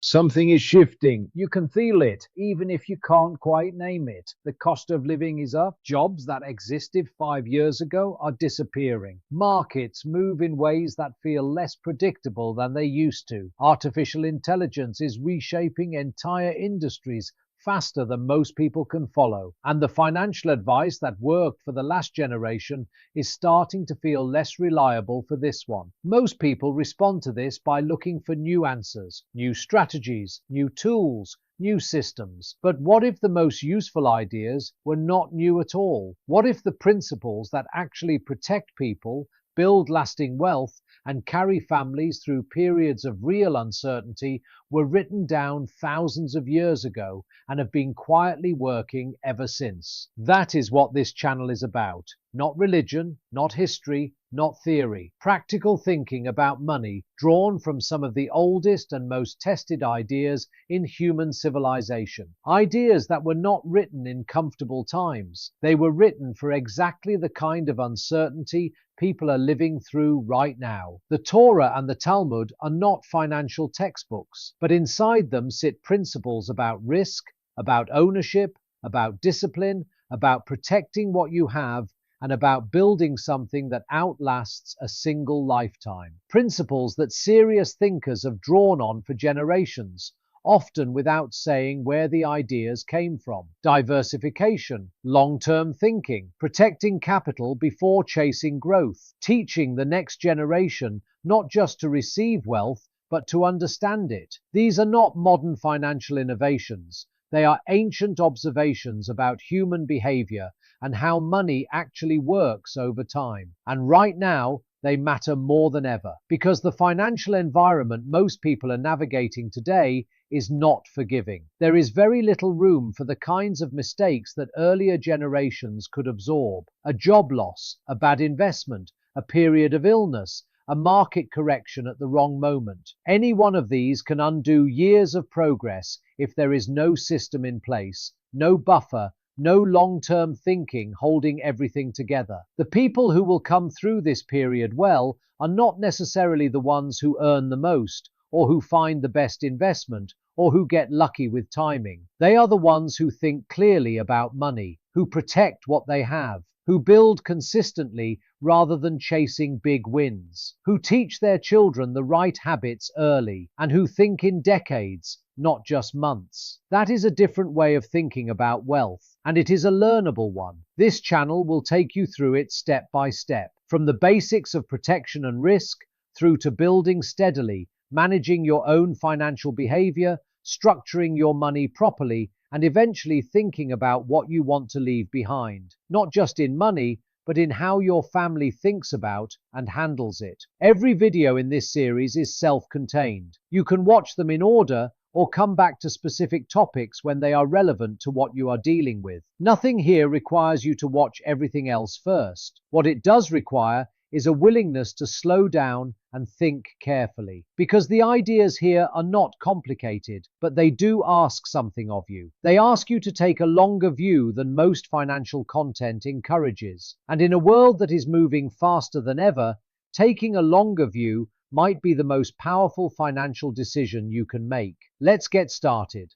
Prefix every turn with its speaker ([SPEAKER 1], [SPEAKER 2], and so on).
[SPEAKER 1] Something is shifting. You can feel it, even if you can't quite name it. The cost of living is up. Jobs that existed 5 years ago are disappearing. Markets move in ways that feel less predictable than they used to. Artificial intelligence is reshaping entire industries faster than most people can follow. And the financial advice that worked for the last generation is starting to feel less reliable for this one. Most people respond to this by looking for new answers, new strategies, new tools, new systems. But what if the most useful ideas were not new at all? What if the principles that actually protect people, build lasting wealth, and carry families through periods of real uncertainty were written down thousands of years ago and have been quietly working ever since? That is what this channel is about. Not religion, not history, not theory. Practical thinking about money drawn from some of the oldest and most tested ideas in human civilization. Ideas that were not written in comfortable times. They were written for exactly the kind of uncertainty people are living through right now. The Torah and the Talmud are not financial textbooks, but inside them sit principles about risk, about ownership, about discipline, about protecting what you have, and about building something that outlasts a single lifetime. Principles that serious thinkers have drawn on for generations, often without saying where the ideas came from. Diversification, long-term thinking, protecting capital before chasing growth, teaching the next generation not just to receive wealth, but to understand it. These are not modern financial innovations. They are ancient observations about human behavior and how money actually works over time. And right now, they matter more than ever, because the financial environment most people are navigating today is not forgiving. There is very little room for the kinds of mistakes that earlier generations could absorb. A job loss, a bad investment, a period of illness, a market correction at the wrong moment. Any one of these can undo years of progress if there is no system in place, no buffer, no long-term thinking holding everything together. The people who will come through this period well are not necessarily the ones who earn the most, or who find the best investment, or who get lucky with timing. They are the ones who think clearly about money, who protect what they have, who build consistently rather than chasing big wins, who teach their children the right habits early, and who think in decades, not just months. That is a different way of thinking about wealth, and it is a learnable one. This channel will take you through it step by step, from the basics of protection and risk, through to building steadily, managing your own financial behavior, structuring your money properly, and eventually thinking about what you want to leave behind, not just in money, but in how your family thinks about and handles it. Every video in this series is self-contained. You can watch them in order or come back to specific topics when they are relevant to what you are dealing with. Nothing here requires you to watch everything else first. What it does require is a willingness to slow down and think carefully. Because the ideas here are not complicated, but they do ask something of you. They ask you to take a longer view than most financial content encourages. And in a world that is moving faster than ever, taking a longer view might be the most powerful financial decision you can make. Let's get started.